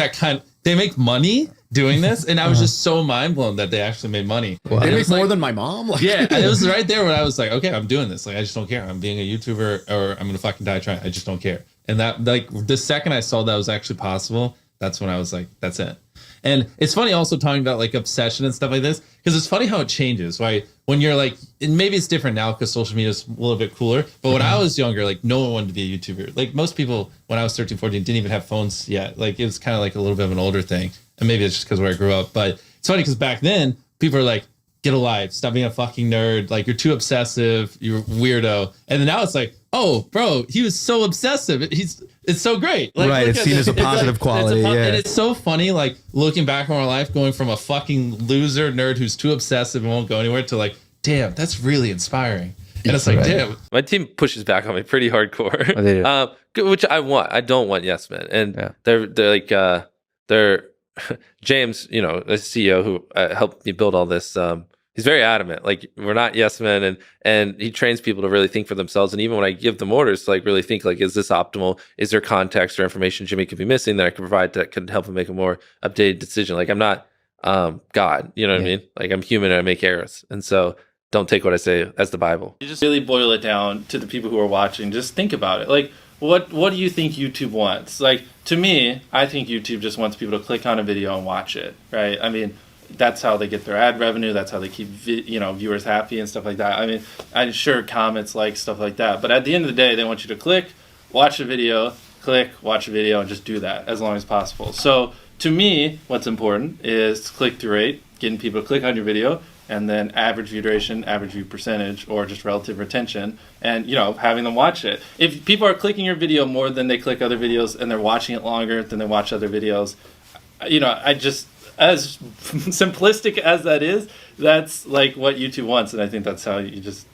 they make money doing this? And I was just so mind blown that they actually made money. Wow. They make more than my mom? Like, yeah, and it was right there when I was like, okay, I'm doing this. Like, I just don't care. I'm being a YouTuber, or I'm gonna fucking die trying. I just don't care. And that, like, the second I saw that was actually possible, that's when I was like, that's it. And it's funny also talking about like obsession and stuff like this, because it's funny how it changes, right? When you're like, and maybe it's different now because social media is a little bit cooler, but when I was younger, like no one wanted to be a YouTuber. Like most people when I was 13, 14 didn't even have phones yet. Like it was kind of like a little bit of an older thing. And maybe it's just because where I grew up. But it's funny because back then people are like, get a life, stop being a fucking nerd. Like you're too obsessive, you're a weirdo. And then now it's like, oh, bro, he was so obsessive. It's so great. Like, right, it's seen as a positive quality. Yeah. And it's so funny, like looking back on our life, going from a fucking loser nerd who's too obsessive and won't go anywhere to like, damn, that's really inspiring. And it's like, damn. My team pushes back on me pretty hardcore. Oh, they do. Which I want. I don't want yes men. And they're like they're James, you know, the CEO who helped me build all this. He's very adamant, like we're not yes men, and he trains people to really think for themselves. And even when I give them orders to like really think, like, is this optimal? Is there context or information Jimmy could be missing that I could provide that could help him make a more updated decision? Like I'm not God, you know what I mean? Like I'm human and I make errors, and so don't take what I say as the Bible. You just really boil it down to the people who are watching. Just think about it. Like what do you think YouTube wants? Like to me, I think YouTube just wants people to click on a video and watch it, right? I mean, that's how they get their ad revenue. That's how they keep viewers happy and stuff like that. I mean, I'm sure comments like stuff like that. But at the end of the day, they want you to click, watch a video, click, watch a video, and just do that as long as possible. So to me, what's important is click-through rate, getting people to click on your video, and then average view duration, average view percentage, or just relative retention, and having them watch it. If people are clicking your video more than they click other videos, and they're watching it longer than they watch other videos, as simplistic as that is, that's like what YouTube wants, and I think that's how you just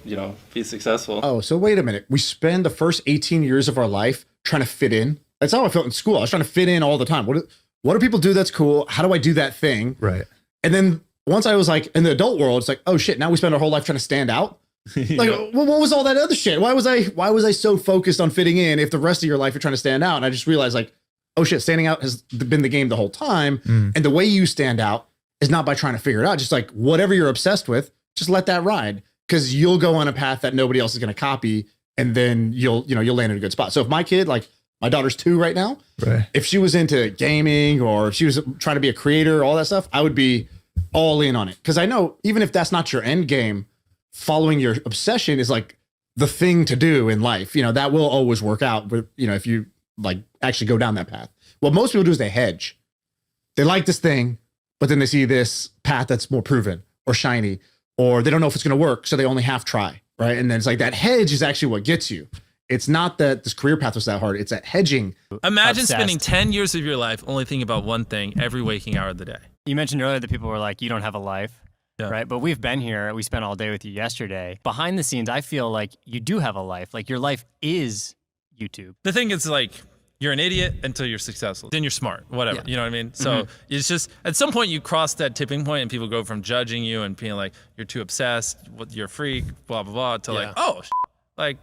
be successful. Oh, so wait a minute. We spend the first 18 years of our life trying to fit in. That's how I felt in school. I was trying to fit in all the time. What do people do that's cool? How do I do that thing? Right. And then once I was like in the adult world, it's like, oh shit, now we spend our whole life trying to stand out. Like, well, what was all that other shit? Why was I so focused on fitting in if the rest of your life you're trying to stand out? And I just realized like, oh shit, standing out has been the game the whole time. And the way you stand out is not by trying to figure it out. Just like whatever you're obsessed with, just let that ride, because you'll go on a path that nobody else is going to copy, and then you'll land in a good spot. So if my kid, like my daughter's 2 right now, right, if she was into gaming or if she was trying to be a creator, all that stuff, I would be all in on it, because I know even if that's not your end game, following your obsession is like the thing to do in life. That will always work out. But if you like actually go down that path, what most people do is they hedge. They like this thing, but then they see this path that's more proven or shiny, or they don't know if it's going to work, so they only half try, right? And then it's like that hedge is actually what gets you. It's not that this career path was that hard. It's that hedging. Imagine spending 10 years of your life only thinking about one thing every waking hour of the day. You mentioned earlier that people were like, you don't have a life, right? But we've been here. We spent all day with you yesterday. Behind the scenes, I feel like you do have a life. Like your life is YouTube. The thing is like, you're an idiot until you're successful. Then you're smart, whatever. Yeah. You know what I mean? So it's just, at some point you cross that tipping point and people go from judging you and being like, you're too obsessed, you're a freak, blah, blah, blah, to like, oh, like,